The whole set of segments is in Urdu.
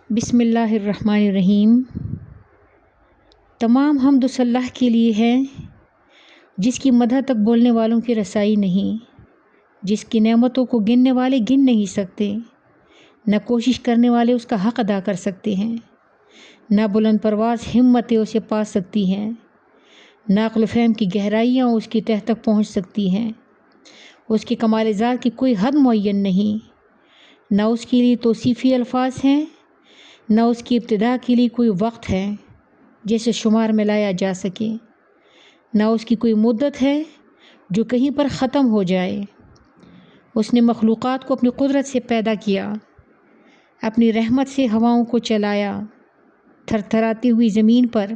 بسم اللہ الرحمن الرحیم۔ تمام حمد و صلاح کے لیے ہے جس کی مدح تک بولنے والوں کی رسائی نہیں، جس کی نعمتوں کو گننے والے گن نہیں سکتے، نہ کوشش کرنے والے اس کا حق ادا کر سکتے ہیں، نہ بلند پرواز ہمتیں اسے پا سکتی ہیں، نہ عقل و فہم کی گہرائیاں اس کی تہ تک پہنچ سکتی ہیں۔ اس کے کمال ذات کی کوئی حد معین نہیں، نہ اس کے لیے توصیفی الفاظ ہیں، نہ اس کی ابتدا کے لیے کوئی وقت ہے جسے شمار میں لایا جا سکے، نہ اس کی کوئی مدت ہے جو کہیں پر ختم ہو جائے۔ اس نے مخلوقات کو اپنی قدرت سے پیدا کیا، اپنی رحمت سے ہواؤں کو چلایا، تھر تھراتی ہوئی زمین پر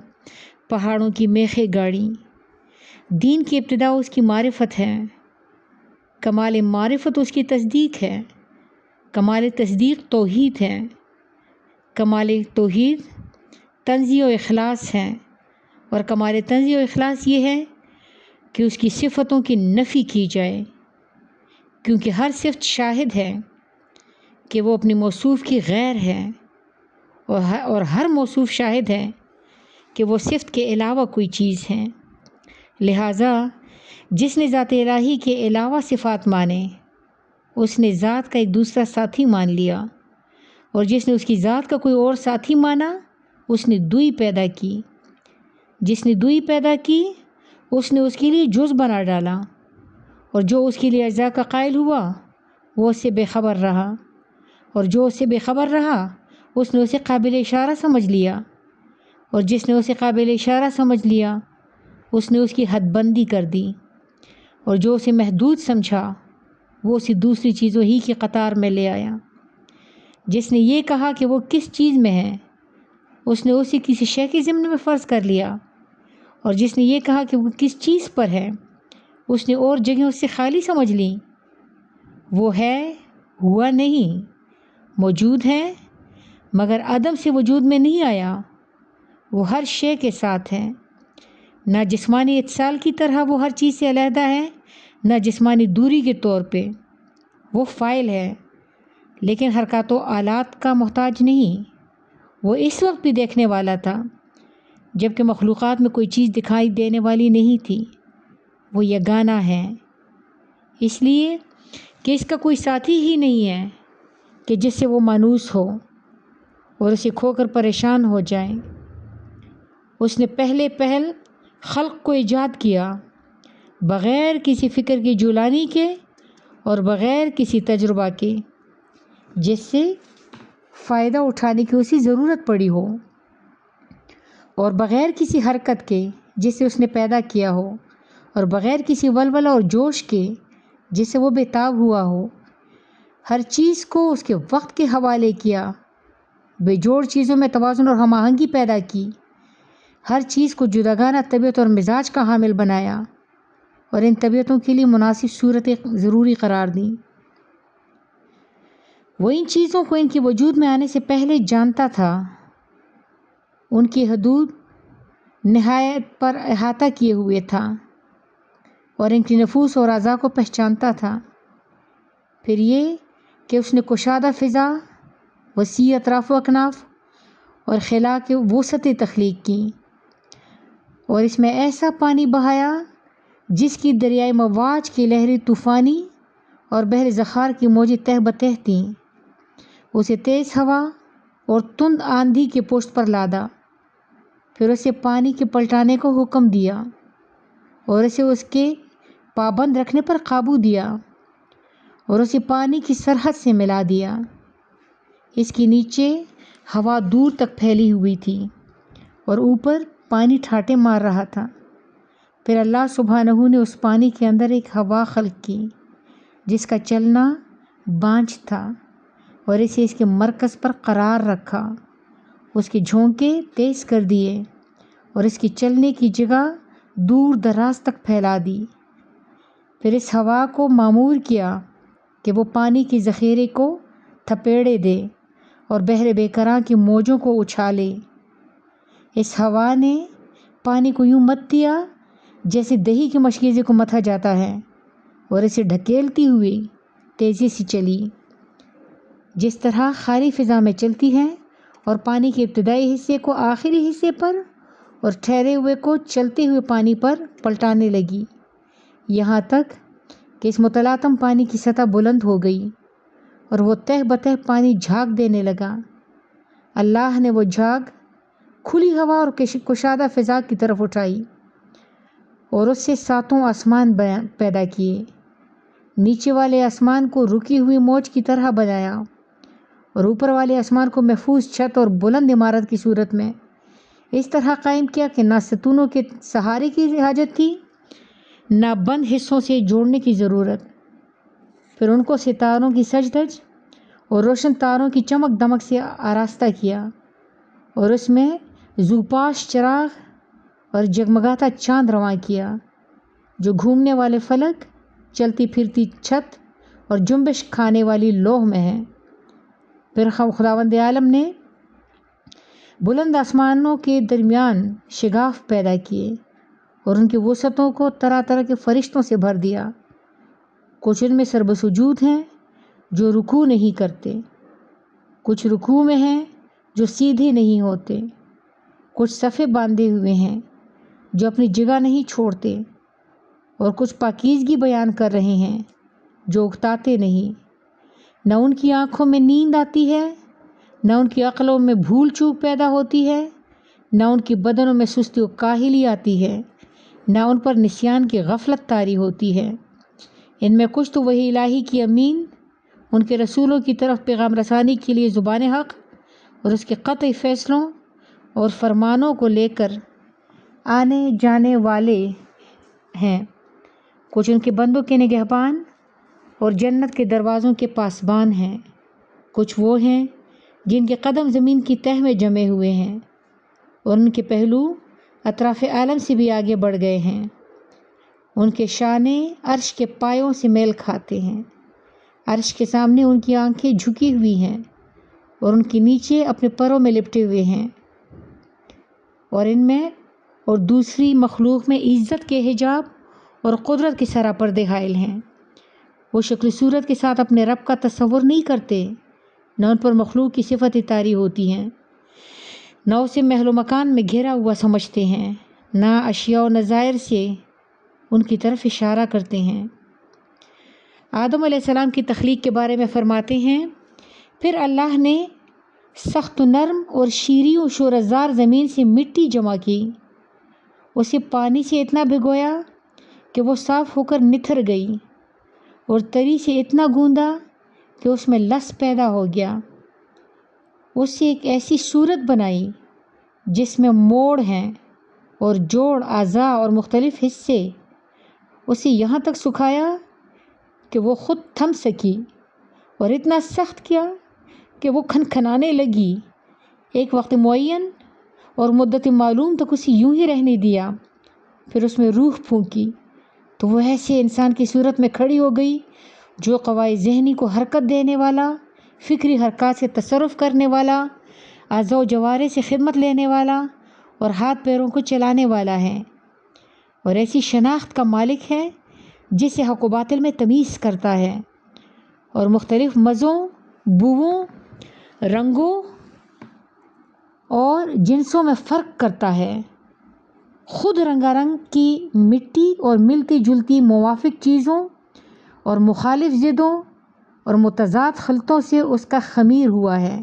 پہاڑوں کی میخیں گاڑی۔ دین کی ابتدا اس کی معرفت ہے، کمال معرفت اس کی تصدیق ہے، کمال تصدیق توحید ہے، کمال توحید تنزیہ و اخلاص ہے، اور کمال تنزیہ و اخلاص یہ ہے کہ اس کی صفتوں کی نفی کی جائے، کیونکہ ہر صفت شاہد ہے کہ وہ اپنی موصوف کی غیر ہے، اور ہر موصوف شاہد ہے کہ وہ صفت کے علاوہ کوئی چیز ہے۔ لہٰذا جس نے ذات الہی کے علاوہ صفات مانے، اس نے ذات کا ایک دوسرا ساتھی مان لیا، اور جس نے اس کی ذات کا کوئی اور ساتھی مانا، اس نے دوئی پیدا کی۔ جس نے دوئی پیدا کی، اس نے اس کے لیے جز بنا ڈالا، اور جو اس کے لیے اجزاء کا قائل ہوا وہ اس سے بے خبر رہا، اور جو اس سے بے خبر رہا اس نے اسے قابل اشارہ سمجھ لیا، اور جس نے اسے قابل اشارہ سمجھ لیا اس نے اس کی حد بندی کر دی، اور جو اسے محدود سمجھا وہ اسے دوسری چیزوں ہی کی قطار میں لے آیا۔ جس نے یہ کہا کہ وہ کس چیز میں ہے، اس نے اسے کسی شے کے ضمن میں فرض کر لیا، اور جس نے یہ کہا کہ وہ کس چیز پر ہے، اس نے اور جگہیں اس سے خالی سمجھ لیں۔ وہ ہے، ہوا نہیں، موجود ہے مگر عدم سے وجود میں نہیں آیا، وہ ہر شے کے ساتھ ہے، نہ جسمانی اتصال کی طرح وہ ہر چیز سے علیحدہ ہے، نہ جسمانی دوری کے طور پہ۔ وہ فاعل ہے لیکن حرکات و آلات کا محتاج نہیں۔ وہ اس وقت بھی دیکھنے والا تھا جب کہ مخلوقات میں کوئی چیز دکھائی دینے والی نہیں تھی۔ وہ یگانہ ہے، اس لیے کہ اس کا کوئی ساتھی ہی نہیں ہے کہ جس سے وہ مانوس ہو اور اسے کھو کر پریشان ہو جائے۔ اس نے پہل خلق کو ایجاد کیا، بغیر کسی فکر کی جولانی کے اور بغیر کسی تجربہ کے جس سے فائدہ اٹھانے کی اسی ضرورت پڑی ہو، اور بغیر کسی حرکت کے جس سے اس نے پیدا کیا ہو، اور بغیر کسی ولولہ اور جوش کے جس سے وہ بےتاب ہوا ہو۔ ہر چیز کو اس کے وقت کے حوالے کیا، بے جوڑ چیزوں میں توازن اور ہم آہنگی پیدا کی، ہر چیز کو جداگانہ طبیعت اور مزاج کا حامل بنایا، اور ان طبیعتوں کے لیے مناسب صورتیں ضروری قرار دیں۔ وہ ان چیزوں کو ان کے وجود میں آنے سے پہلے جانتا تھا، ان کی حدود نہایت پر احاطہ کیے ہوئے تھا، اور ان کی نفوس اور اعضاء کو پہچانتا تھا۔ پھر یہ کہ اس نے کشادہ فضا، وسیع اطراف و اکناف اور خلا کے وسعتیں تخلیق کیں، اور اس میں ایسا پانی بہایا جس کی دریائے مواج کی لہریں طوفانی اور بحر ذخار کی موجیں تہ بتہ تھیں۔ اسے تیز ہوا اور تند آندھی کے پشت پر لادا، پھر اسے پانی کے پلٹانے کو حکم دیا، اور اسے اس کے پابند رکھنے پر قابو دیا، اور اسے پانی کی سرحد سے ملا دیا۔ اس کے نیچے ہوا دور تک پھیلی ہوئی تھی اور اوپر پانی ٹھاٹے مار رہا تھا۔ پھر اللہ سبحانہ نے اس پانی کے اندر ایک ہوا خلق کی جس کا چلنا بانجھ تھا، اور اسے اس کے مرکز پر قرار رکھا، اس کے جھونکے تیز کر دیے، اور اس کی چلنے کی جگہ دور دراز تک پھیلا دی۔ پھر اس ہوا کو مامور کیا کہ وہ پانی کے ذخیرے کو تھپیڑے دے اور بحر بے کراں کی موجوں کو اچھالے۔ اس ہوا نے پانی کو یوں مت دیا جیسے دہی کے مشکیزے کو متھا جاتا ہے، اور اسے ڈھکیلتی ہوئی تیزی سے چلی، جس طرح خالی فضا میں چلتی ہے اور پانی کے ابتدائی حصے کو آخری حصے پر اور ٹھہرے ہوئے کو چلتے ہوئے پانی پر پلٹانے لگی، یہاں تک کہ اس متلاطم پانی کی سطح بلند ہو گئی اور وہ تہ بتہ پانی جھاگ دینے لگا۔ اللہ نے وہ جھاگ کھلی ہوا اور کشادہ فضا کی طرف اٹھائی اور اس سے 7 آسمان پیدا کیے۔ نیچے والے آسمان کو رکی ہوئی موج کی طرح بنایا اور اوپر والے آسمان کو محفوظ چھت اور بلند عمارت کی صورت میں اس طرح قائم کیا کہ نہ ستونوں کے سہارے کی حاجت تھی، نہ بند حصوں سے جوڑنے کی ضرورت۔ پھر ان کو ستاروں کی سجدج اور روشن تاروں کی چمک دمک سے آراستہ کیا اور اس میں زوپاش چراغ اور جگمگاتا چاند رواں کیا، جو گھومنے والے فلک، چلتی پھرتی چھت اور جنبش کھانے والی لوح میں ہیں۔ پھر خداوند عالم نے بلند آسمانوں کے درمیان شگاف پیدا کیے اور ان کی وسعتوں کو طرح طرح کے فرشتوں سے بھر دیا۔ کچھ ان میں سرب سجود ہیں جو رکوع نہیں کرتے، کچھ رکوع میں ہیں جو سیدھے نہیں ہوتے، کچھ صفے باندھے ہوئے ہیں جو اپنی جگہ نہیں چھوڑتے، اور کچھ پاکیزگی بیان کر رہے ہیں جو اکتاتے نہیں۔ نہ ان کی آنکھوں میں نیند آتی ہے، نہ ان کی عقلوں میں بھول چوک پیدا ہوتی ہے، نہ ان کی بدنوں میں سستی و کاہلی آتی ہے، نہ ان پر نسیان کی غفلت طاری ہوتی ہے۔ ان میں کچھ تو وحی الہی کی امین، ان کے رسولوں کی طرف پیغام رسانی کے لیے زبان حق اور اس کے قطعی فیصلوں اور فرمانوں کو لے کر آنے جانے والے ہیں، کچھ ان کے بندوں کے نگہبان اور جنت کے دروازوں کے پاسبان ہیں، کچھ وہ ہیں جن کے قدم زمین کی تہ میں جمے ہوئے ہیں اور ان کے پہلو اطراف عالم سے بھی آگے بڑھ گئے ہیں۔ ان کے شانے عرش کے پایوں سے میل کھاتے ہیں، عرش کے سامنے ان کی آنکھیں جھکی ہوئی ہیں اور ان کے نیچے اپنے پروں میں لپٹے ہوئے ہیں، اور ان میں اور دوسری مخلوق میں عزت کے حجاب اور قدرت کے سراپردے حائل ہیں۔ وہ شکل صورت کے ساتھ اپنے رب کا تصور نہیں کرتے، نہ ان پر مخلوق کی صفت طاری ہوتی ہیں، نہ اسے محل و مکان میں گھرا ہوا سمجھتے ہیں، نہ اشیاء و نظائر سے ان کی طرف اشارہ کرتے ہیں۔ آدم علیہ السلام کی تخلیق کے بارے میں فرماتے ہیں، پھر اللہ نے سخت و نرم اور شیریں و شورزار زمین سے مٹی جمع کی، اسے پانی سے اتنا بھگویا کہ وہ صاف ہو کر نتھر گئی، اور تری سے اتنا گوندا کہ اس میں لس پیدا ہو گیا۔ اس سے ایک ایسی صورت بنائی جس میں موڑ ہیں اور جوڑ اعضاء اور مختلف حصے، اسے یہاں تک سکھایا کہ وہ خود تھم سکی، اور اتنا سخت کیا کہ وہ کھنکھنانے لگی۔ ایک وقت معین اور مدت معلوم تک اسے یوں ہی رہنے دیا، پھر اس میں روح پھونکی تو وہ ایسے انسان کی صورت میں کھڑی ہو گئی جو قوائے ذہنی کو حرکت دینے والا، فکری حرکات سے تصرف کرنے والا، اعضاء و جوارح سے خدمت لینے والا اور ہاتھ پیروں کو چلانے والا ہے، اور ایسی شناخت کا مالک ہے جسے حق و باطل میں تمیز کرتا ہے اور مختلف مزوں، بوؤں، رنگوں اور جنسوں میں فرق کرتا ہے۔ خود رنگا رنگ کی مٹی اور ملتی جلتی موافق چیزوں اور مخالف ضدوں اور متضاد خلطوں سے اس کا خمیر ہوا ہے،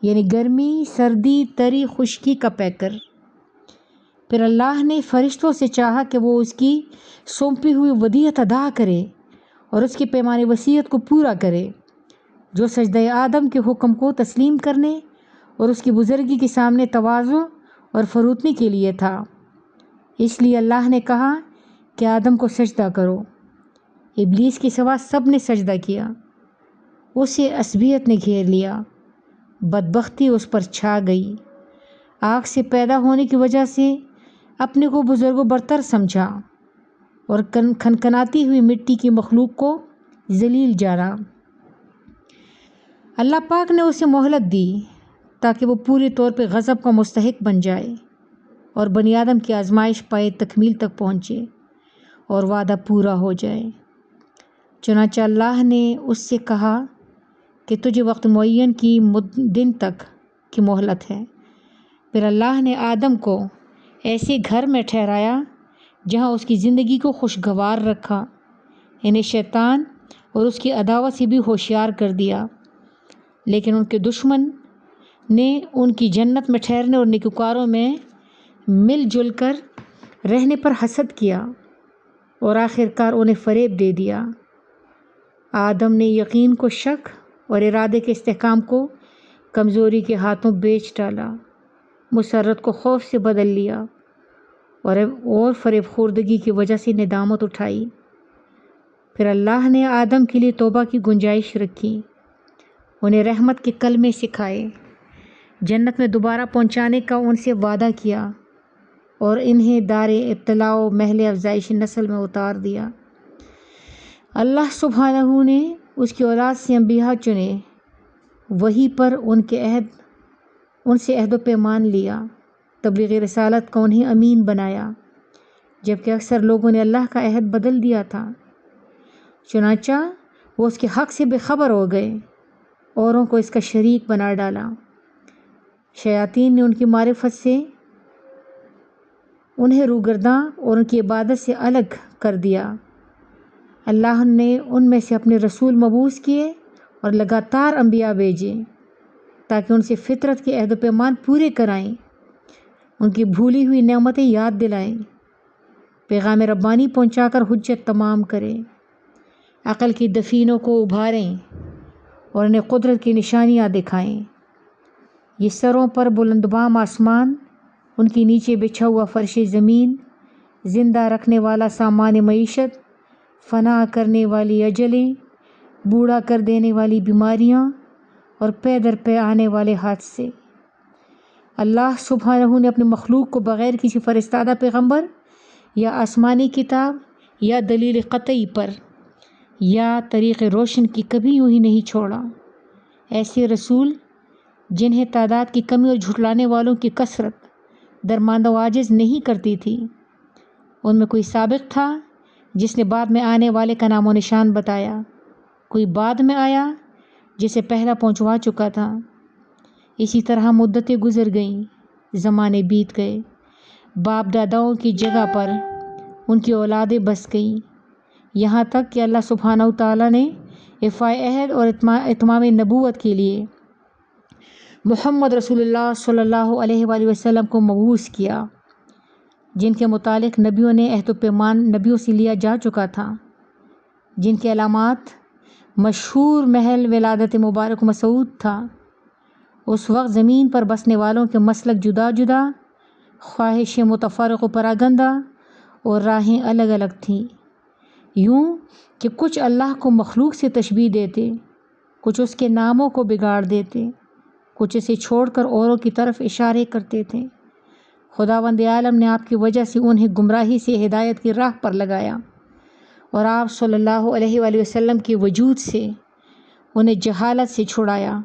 یعنی گرمی، سردی، تری، خشکی کا پیکر۔ پھر اللہ نے فرشتوں سے چاہا کہ وہ اس کی سونپی ہوئی ودیعت ادا کرے اور اس کے پیمان وصیت کو پورا کرے، جو سجدہ آدم کے حکم کو تسلیم کرنے اور اس کی بزرگی کے سامنے تواضع اور فروتنی کے لیے تھا۔ اس لیے اللہ نے کہا کہ آدم کو سجدہ کرو۔ ابلیس کے سوا سب نے سجدہ کیا، اسے عصبیت نے گھیر لیا، بدبختی اس پر چھا گئی، آگ سے پیدا ہونے کی وجہ سے اپنے کو بزرگ و برتر سمجھا اور کھنکھناتی ہوئی مٹی کی مخلوق کو ذلیل جانا۔ اللہ پاک نے اسے مہلت دی تاکہ وہ پورے طور پہ غضب کا مستحق بن جائے اور بنی آدم کی آزمائش پائے تکمیل تک پہنچے اور وعدہ پورا ہو جائے۔ چنانچہ اللہ نے اس سے کہا کہ تجھے وقت معین کی دن تک کی مہلت ہے۔ پھر اللہ نے آدم کو ایسے گھر میں ٹھہرایا جہاں اس کی زندگی کو خوشگوار رکھا، انہیں شیطان اور اس کی عداوت سے بھی ہوشیار کر دیا، لیکن ان کے دشمن نے ان کی جنت میں ٹھہرنے اور نیکوکاروں میں مل جل کر رہنے پر حسد کیا اور آخر کار انہیں فریب دے دیا۔ آدم نے یقین کو شک اور ارادے کے استحکام کو کمزوری کے ہاتھوں بیچ ڈالا، مسرت کو خوف سے بدل لیا اور فریب خوردگی کی وجہ سے ندامت اٹھائی۔ پھر اللہ نے آدم کے لیے توبہ کی گنجائش رکھی، انہیں رحمت کے کلمے سکھائے، جنت میں دوبارہ پہنچانے کا ان سے وعدہ کیا اور انہیں دار ابتلاء و محل افزائش نسل میں اتار دیا۔ اللہ سبحانہ نے اس کی اولاد سے انبیاء چنے، وہی پر ان سے عہد و پیمان لیا، تبلیغ رسالت کا انہیں امین بنایا، جبکہ اکثر لوگوں نے اللہ کا عہد بدل دیا تھا۔ چنانچہ وہ اس کے حق سے بے خبر ہو گئے، اوروں کو اس کا شریک بنا ڈالا۔ شیاطین نے ان کی معرفت سے انہیں روگرداں اور ان کی عبادت سے الگ کر دیا۔ اللہ نے ان میں سے اپنے رسول مبعوث کیے اور لگاتار انبیاء بھیجے تاکہ ان سے فطرت کے عہد و پیمان پورے کرائیں، ان کی بھولی ہوئی نعمتیں یاد دلائیں، پیغام ربانی پہنچا کر حجت تمام کریں، عقل کی دفینوں کو ابھاریں اور انہیں قدرت کی نشانیاں دکھائیں۔ یہ سروں پر بلندبام آسمان، ان کے نیچے بچھا ہوا فرش زمین، زندہ رکھنے والا سامان معیشت، فنا کرنے والی اجلیں، بوڑھا کر دینے والی بیماریاں اور پے در پے آنے والے حادثے۔ اللہ سبحانہ نے اپنے مخلوق کو بغیر کسی فرستادہ پیغمبر یا آسمانی کتاب یا دلیل قطعی پر یا طریق روشن کی کبھی یوں ہی نہیں چھوڑا۔ ایسے رسول جنہیں تعداد کی کمی اور جھٹلانے والوں کی کثرت درماندہ و عاجز نہیں کرتی تھی، ان میں کوئی سابق تھا جس نے بعد میں آنے والے کا نام و نشان بتایا، کوئی بعد میں آیا جسے پہلا پہنچوا چکا تھا۔ اسی طرح مدتیں گزر گئیں، زمانے بیت گئے، باپ داداؤں کی جگہ پر ان کی اولادیں بس گئیں، یہاں تک کہ اللہ سبحانہ تعالیٰ نے ایفائے عہد اور اتمام نبوت کے لیے محمد رسول اللہ صلی اللہ علیہ وآلہ وسلم کو مبعوث کیا، جن کے متعلق نبیوں نے عہد و پیمان نبیوں سے لیا جا چکا تھا، جن کے علامات مشہور محل ولادت مبارک مسعود تھا۔ اس وقت زمین پر بسنے والوں کے مسلک جدا جدا، خواہشیں متفرق و پراگندہ اور راہیں الگ الگ تھیں، یوں کہ کچھ اللہ کو مخلوق سے تشبیہ دیتے، کچھ اس کے ناموں کو بگاڑ دیتے، کچھ اسے چھوڑ کر اوروں کی طرف اشارے کرتے تھے۔ خداوند عالم نے آپ کی وجہ سے انہیں گمراہی سے ہدایت کی راہ پر لگایا اور آپ صلی اللہ علیہ وآلہ وسلم کے وجود سے انہیں جہالت سے چھڑایا۔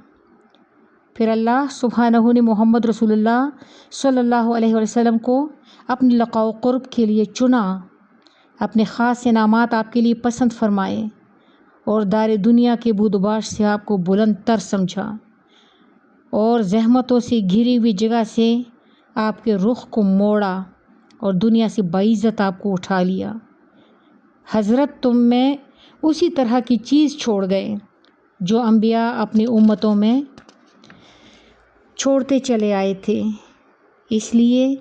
پھر اللہ سبحانہ نے محمد رسول اللہ صلی اللہ علیہ وسلم کو اپنے لقاء و قرب کے لیے چنا، اپنے خاص انعامات آپ کے لیے پسند فرمائے اور دار دنیا کے بود و باش سے آپ کو بلند تر سمجھا اور زحمتوں سے گھری ہوئی جگہ سے آپ کے رخ کو موڑا اور دنیا سے باعزت آپ کو اٹھا لیا۔ حضرت تم میں اسی طرح کی چیز چھوڑ گئے جو انبیاء اپنی امتوں میں چھوڑتے چلے آئے تھے، اس لیے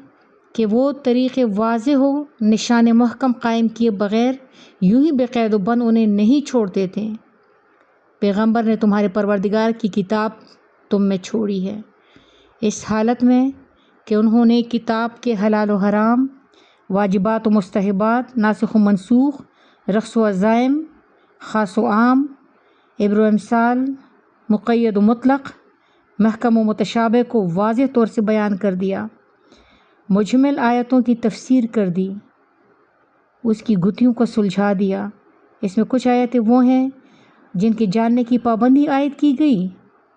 کہ وہ طریق واضح ہو، نشان محکم قائم کیے بغیر یوں ہی بے قید و بند انہیں نہیں چھوڑتے تھے۔ پیغمبر نے تمہارے پروردگار کی کتاب تم میں چھوڑی ہے، اس حالت میں کہ انہوں نے کتاب کے حلال و حرام، واجبات و مستحبات، ناسخ و منسوخ، رخص و عزائم، خاص و عام، عبر و امثال، مقید و مطلق، محکم و متشابہ کو واضح طور سے بیان کر دیا، مجمل آیتوں کی تفسیر کر دی، اس کی گتھیوں کو سلجھا دیا۔ اس میں کچھ آیتیں وہ ہیں جن کے جاننے کی پابندی عائد کی گئی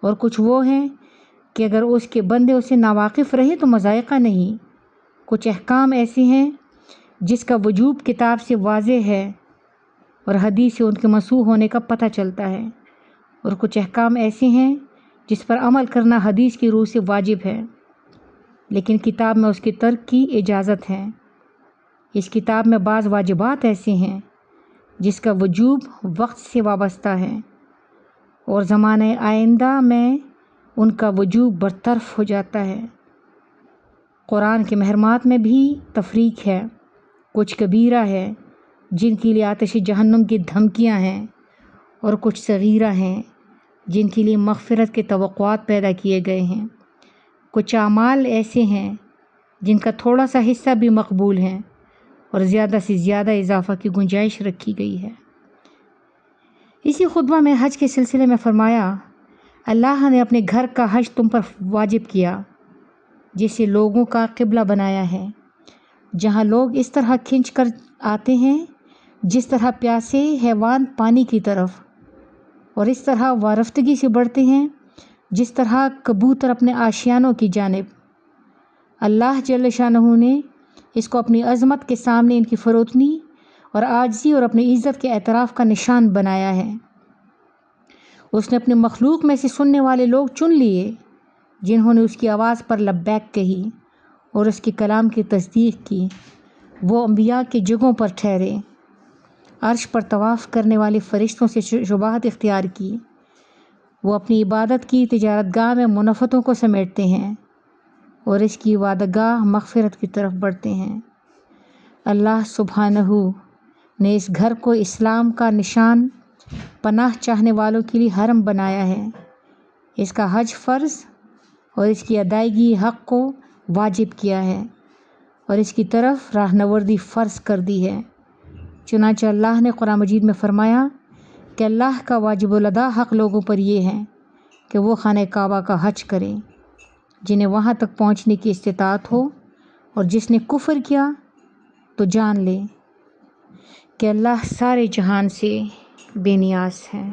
اور کچھ وہ ہیں کہ اگر اس کے بندے اسے ناواقف رہے تو مضائقہ نہیں۔ کچھ احکام ایسے ہیں جس کا وجوب کتاب سے واضح ہے اور حدیث سے ان کے منسوخ ہونے کا پتہ چلتا ہے، اور کچھ احکام ایسے ہیں جس پر عمل کرنا حدیث کی روح سے واجب ہے، لیکن کتاب میں اس کے ترک کی اجازت ہے۔ اس کتاب میں بعض واجبات ایسے ہیں جس کا وجوب وقت سے وابستہ ہے اور زمانہ آئندہ میں ان کا وجوب برطرف ہو جاتا ہے۔ قرآن کے محرمات میں بھی تفریق ہے، کچھ کبیرہ ہے جن کے لیے آتش جہنم کی دھمکیاں ہیں، اور کچھ صغیرہ ہیں جن کے لیے مغفرت کے توقعات پیدا کیے گئے ہیں۔ کچھ اعمال ایسے ہیں جن کا تھوڑا سا حصہ بھی مقبول ہے اور زیادہ سے زیادہ اضافہ کی گنجائش رکھی گئی ہے۔ اسی خطبہ میں حج کے سلسلے میں فرمایا، اللہ نے اپنے گھر کا حج تم پر واجب کیا، جسے لوگوں کا قبلہ بنایا ہے، جہاں لوگ اس طرح کھنچ کر آتے ہیں جس طرح پیاسے حیوان پانی کی طرف، اور اس طرح وارفتگی سے بڑھتے ہیں جس طرح کبوتر اپنے آشیانوں کی جانب۔ اللہ جل شانہ نے اس کو اپنی عظمت کے سامنے ان کی فروتنی اور عاجزی اور اپنی عزت کے اعتراف کا نشان بنایا ہے۔ اس نے اپنے مخلوق میں سے سننے والے لوگ چن لیے جنہوں نے اس کی آواز پر لبیک کہی اور اس کے کلام کی تصدیق کی۔ وہ انبیاء کے جگہوں پر ٹھہرے، عرش پر طواف کرنے والے فرشتوں سے شباہت اختیار کی۔ وہ اپنی عبادت کی تجارت گاہ میں منفتوں کو سمیٹتے ہیں اور اس کی عبادت گاہ مغفرت کی طرف بڑھتے ہیں۔ اللہ سبحانہ نے اس گھر کو اسلام کا نشان، پناہ چاہنے والوں کے لیے حرم بنایا ہے۔ اس کا حج فرض اور اس کی ادائیگی حق کو واجب کیا ہے اور اس کی طرف راہنوردی فرض کر دی ہے۔ چنانچہ اللہ نے قرآن مجید میں فرمایا کہ اللہ کا واجب الادا حق لوگوں پر یہ ہے کہ وہ خانہ کعبہ کا حج کریں جنہیں وہاں تک پہنچنے کی استطاعت ہو، اور جس نے کفر کیا تو جان لے کہ اللہ سارے جہان سے بے نیاز ہے۔